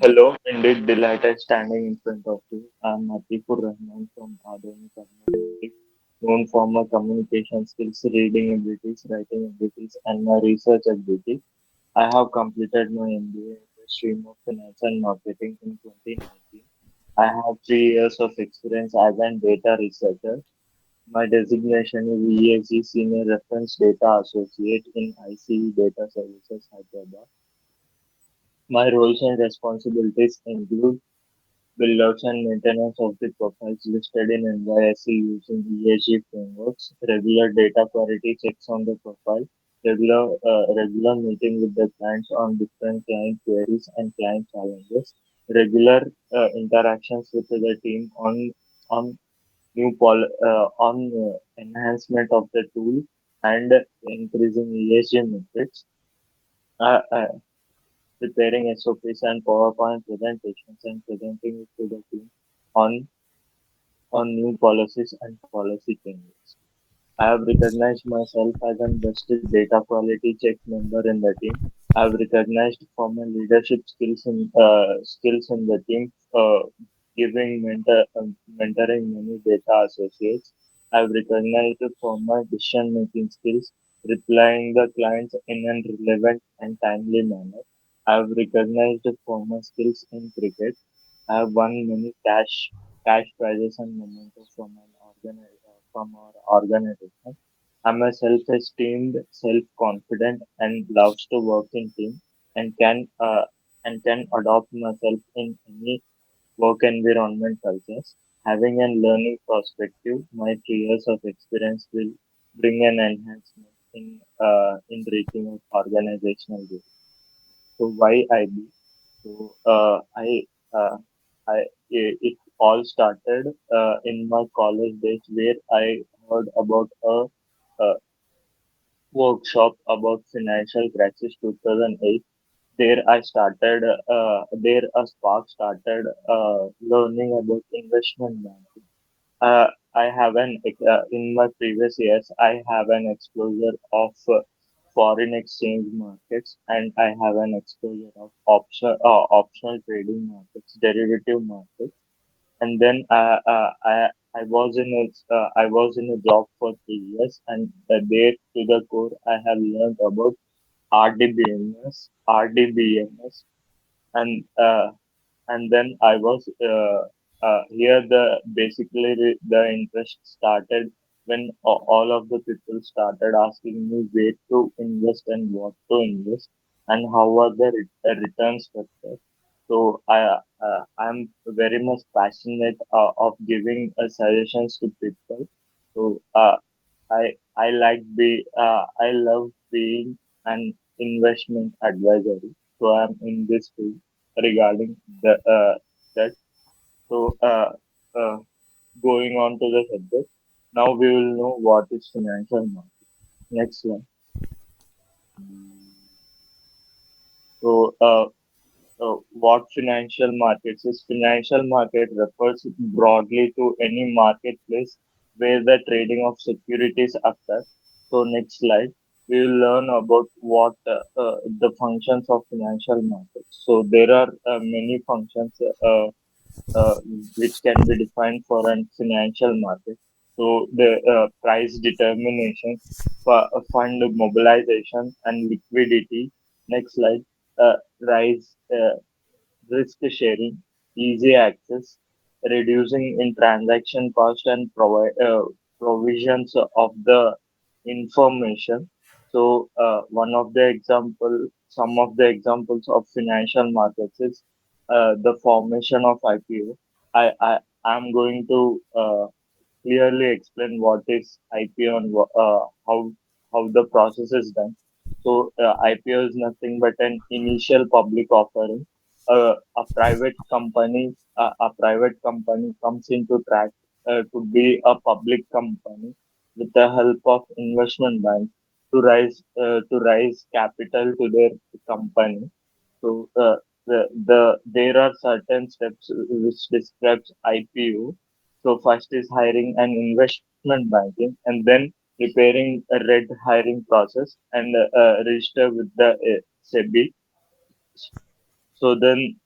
Hello, indeed delighted standing in front of you. I'm Ateeq Rahman from Adoni Community, known for my communication skills, reading abilities, writing abilities, and my research abilities. I have completed my MBA in the stream of finance and marketing in 2019. I have 3 years of experience as a data researcher. My designation is ESG Senior Reference Data Associate in ICE Data Services, Hyderabad. My roles and responsibilities include build-outs and maintenance of the profiles listed in NYSE using ESG frameworks, regular data quality checks on the profile, regular meeting with the clients on different client queries and client challenges, regular interactions with the team on enhancement of the tool and increasing ESG metrics. Uh, uh, Preparing SOPs and PowerPoint presentations and presenting it to the team on on new policies and policy changes. I have recognized myself as a best data quality check member in the team. I have recognized for my leadership skills in the team, giving mentoring many data associates. I have recognized for my decision making skills, replying the clients in a relevant and timely manner. I have recognized for my skills in cricket. I have won many cash prizes and mementos from our organization. I'm a self-esteemed, self-confident, and loves to work in team, and can adopt myself in any work environment cultures. Having a learning perspective, my 3 years of experience will bring an enhancement in reaching of organizational goals. So why IB? So it all started in my college days where I heard about a workshop about financial crisis 2008. There I started. There a spark started learning about investment banking. I have in my previous years, I have an exposure of foreign exchange markets, and I have an exposure of optional trading markets, derivative markets. And then I was in a job for 3 years, and there to the core I have learned about RDBMS, and then I was here. The interest started when all of the people started asking me where to invest and what to invest and how are the returns structured. So I'm very much passionate of giving suggestions to people. So I love being an investment advisory. So I'm in this field regarding that. So uh, going on to the subject, now we will know what is financial market. Next one. So what financial markets is? Financial market refers broadly to any marketplace where the trading of securities occur. So next slide, we will learn about what the functions of financial markets. So there are many functions which can be defined for a financial market. So the price determination, fund mobilization and liquidity. Next slide. Rise. Risk sharing, easy access, reducing in transaction cost and provisions of the information. So some of the examples of financial markets is the formation of IPO. I'm going to clearly explain what is IPO and how the process is done. So IPO is nothing but an initial public offering. A private company comes into track to be a public company with the help of investment banks to raise capital to their company. So there are certain steps which describes IPO. So first is hiring an investment banking, and then preparing a red hiring process and register with the SEBI. So then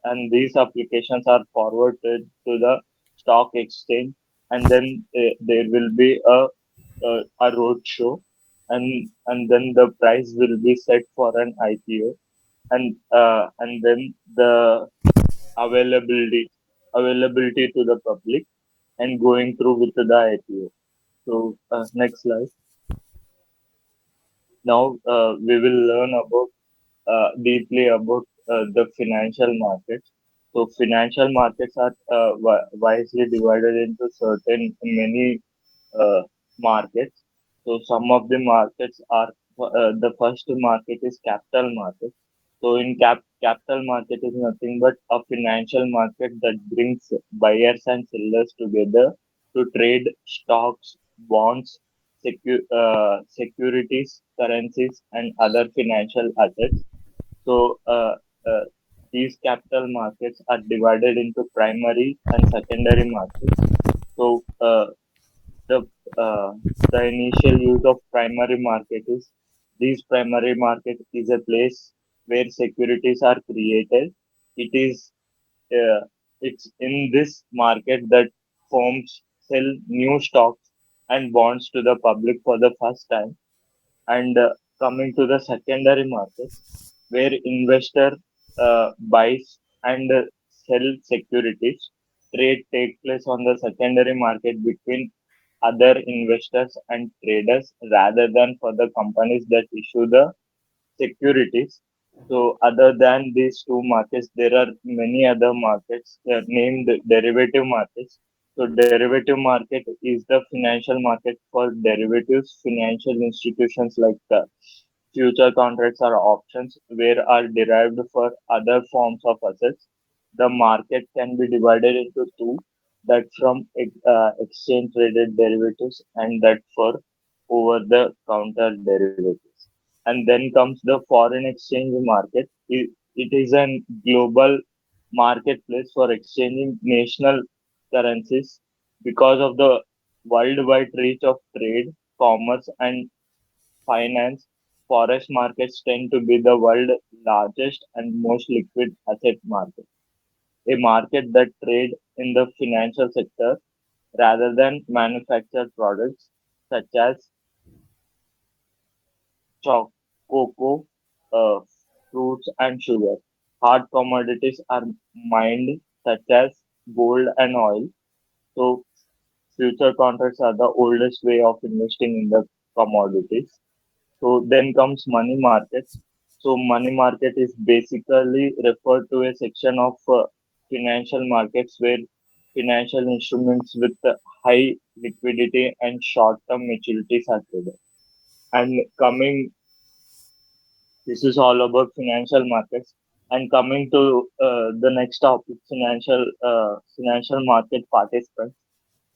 and these applications are forwarded to the stock exchange, and then there will be a road show, and then the price will be set for an IPO, and then the availability availability to the public and going through with the IPO. So next slide. Now we will learn about deeply about the financial markets. So financial markets are wisely divided into certain many uh, markets. So some of the markets are the first market is capital market. So in capital market is nothing but a financial market that brings buyers and sellers together to trade stocks, bonds, securities, currencies, and other financial assets. So these capital markets are divided into primary and secondary markets. So the uh, the initial use of primary market is these primary market is a place where securities are created. It is uh, it's in this market that firms sell new stocks and bonds to the public for the first time. And coming to the secondary markets, where investor buys and sell securities, trade take place on the secondary market between other investors and traders rather than for the companies that issue the securities. So, other than these two markets, there are many other markets named derivative markets. So, derivative market is the financial market for derivatives. Financial institutions like future contracts or options, where are derived for other forms of assets. The market can be divided into two: that from exchange traded derivatives and that for over the counter derivatives. And then comes the foreign exchange market. It is a global marketplace for exchanging national currencies. Because of the worldwide reach of trade, commerce, and finance, forex markets tend to be the world's largest and most liquid asset market, a market that trade in the financial sector rather than manufactured products such as cocoa, uh, fruits, and sugar. Hard commodities are mined such as gold and oil. So future contracts are the oldest way of investing in the commodities. So then comes money markets. So money market is basically referred to a section of financial markets where financial instruments with high liquidity and short-term maturities are traded. And coming This is all about financial markets. And coming to the next topic, financial market participants.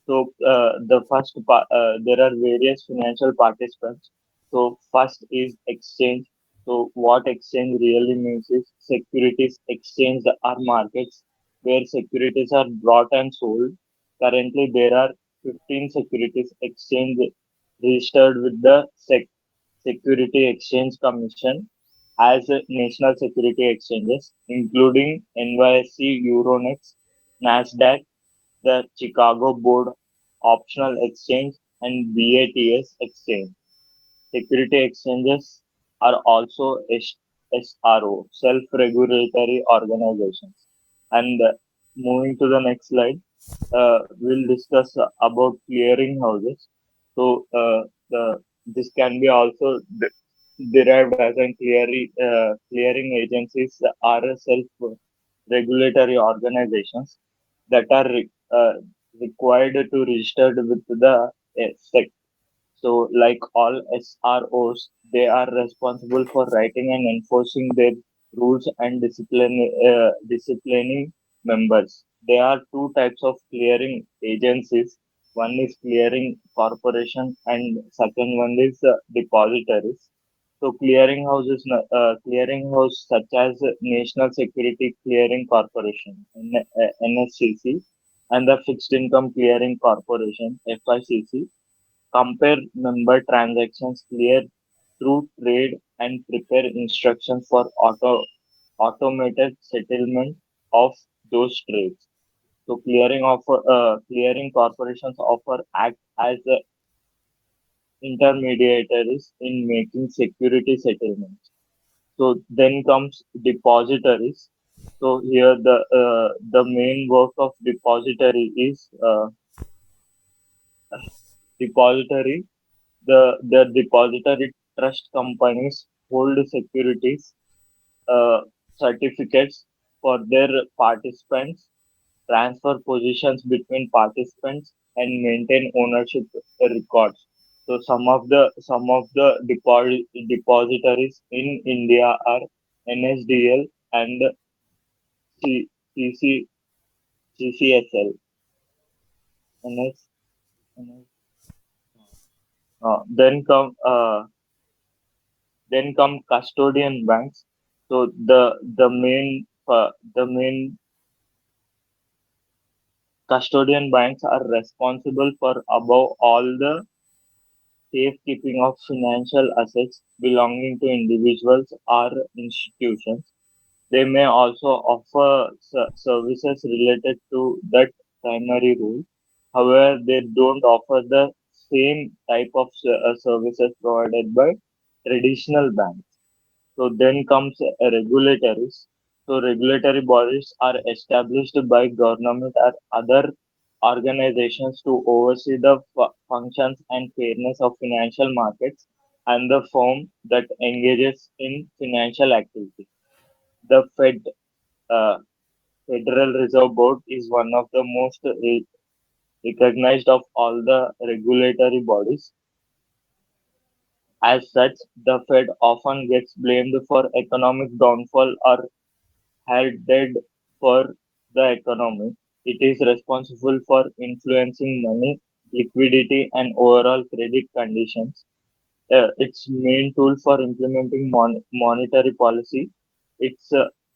So there are various financial participants. So first is exchange. So what exchange really means is securities exchange are markets where securities are bought and sold. Currently, there are 15 securities exchange registered with the Security Exchange Commission as national security exchanges, including NYSE Euronext, Nasdaq, the Chicago Board Optional Exchange, and BATS Exchange. Security exchanges are also SRO, self-regulatory organizations. And moving to the next slide, we'll discuss about clearing houses. So this can be also derived as a clearing agencies are self-regulatory organizations that are required to register with the SEC. So, like all SROs, they are responsible for writing and enforcing their rules and disciplining members. There are two types of clearing agencies. One is clearing corporation, and second one is depositories. So, clearing house such as National Security Clearing Corporation (NSCC) and the Fixed Income Clearing Corporation (FICC) compare member transactions, clear through trade, and prepare instructions for automated settlement of those trades. So clearing corporations offer act as intermediaries in making security settlements. So then comes depositories. So here the main work of depository is depository. The depository trust companies hold securities certificates for their participants, transfer positions between participants, and maintain ownership records. So some of the depositories in India are NSDL and CC, CCSL. NS, NS, then come custodian banks. So the main custodian banks are responsible for above all the safekeeping of financial assets belonging to individuals or institutions. They may also offer services related to that primary role. However, they don't offer the same type of services provided by traditional banks. So then comes regulatories. So regulatory bodies are established by government or other organizations to oversee the functions and fairness of financial markets and the firm that engages in financial activity. The uh, Federal Reserve Board is one of the most recognized of all the regulatory bodies. As such, the Fed often gets blamed for economic downfall or headed for the economy. It is responsible for influencing money, liquidity, and overall credit conditions. Its main tool for implementing monetary policy, its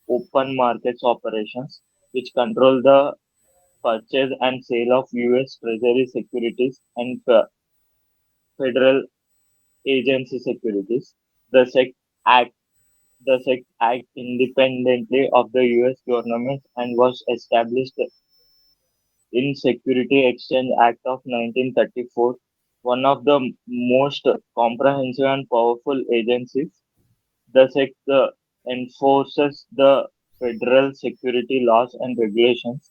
open markets operations, which control the purchase and sale of U.S. Treasury securities and federal agency securities. The SEC Act The SEC act independently of the U.S. government and was established in Security Exchange Act of 1934, one of the most comprehensive and powerful agencies. The SEC enforces the federal security laws and regulations.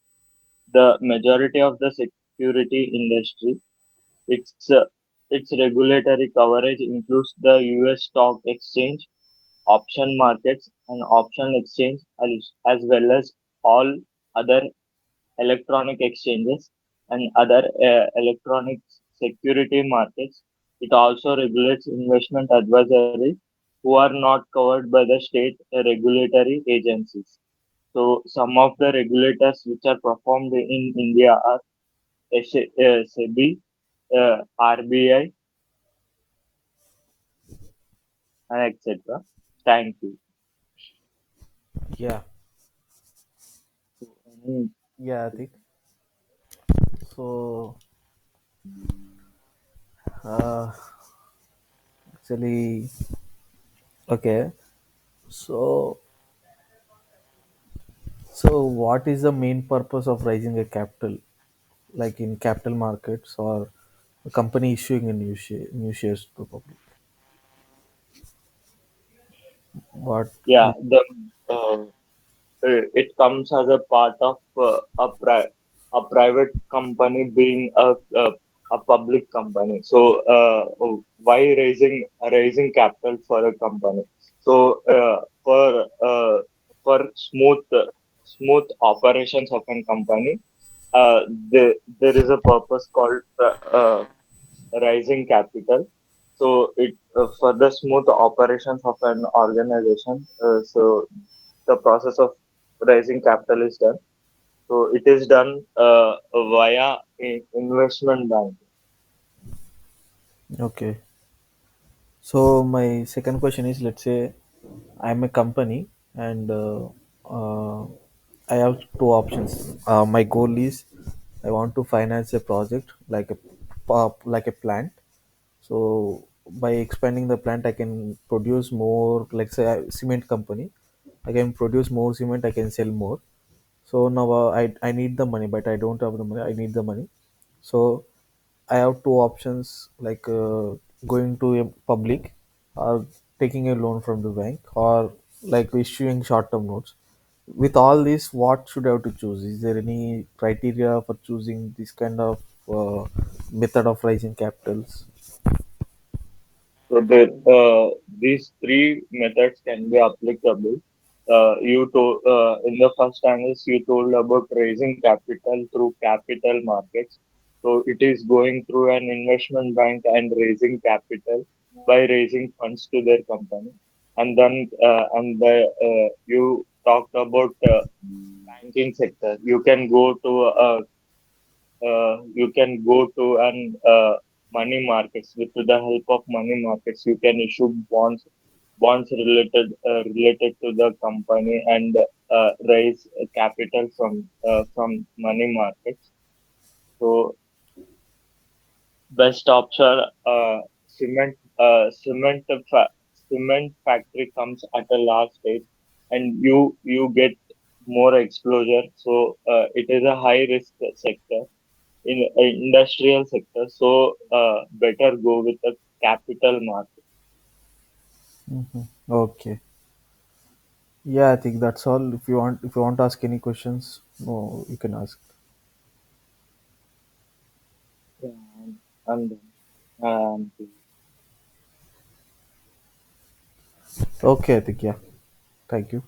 The majority of the security industry, its its regulatory coverage includes the U.S. stock exchange, option markets, and option exchange, as well as all other electronic exchanges and other electronic security markets. It also regulates investment advisory who are not covered by the state regulatory agencies. So some of the regulators which are performed in India are SEBI, RBI, and etc. Thank you. Yeah, Mm, yeah, I think so. Uh, Actually, okay. So, so what is the main purpose of raising a capital, like in capital markets or a company issuing a new shares to public? What? Yeah, the uh, it comes as a part of a private company being a public company. So why raising capital for a company? So for smooth operations of a company, uh, there is a purpose called raising capital. So it for the smooth operations of an organization. So the process of raising capital is done. So it is done via investment bank. Okay. So my second question is, let's say I'm a company and I have two options. My goal is I want to finance a project like like a plant. So by expanding the plant, I can produce more, like say, a cement company. I can produce more cement, I can sell more. So now I need the money, but I don't have the money. I need the money. So I have two options, like going to a public, or taking a loan from the bank, or like issuing short-term notes. With all this, what should I have to choose? Is there any criteria for choosing this kind of method of raising capitals? So these three methods can be applicable. You told in the first analysis you told about raising capital through capital markets. So it is going through an investment bank and raising capital by raising funds to their company. And then you talked about banking sector. You can go to an money markets. With the help of money markets you can issue bonds related to the company and raise capital from money markets. So best option, cement factory comes at a last stage, and you get more exposure. So it is a high risk sector in industrial sector. So better go with the capital market. Okay. Yeah, I think that's all. If you want to ask any questions, no, you can ask. Yeah, and um, Okay, I think, yeah. Thank you.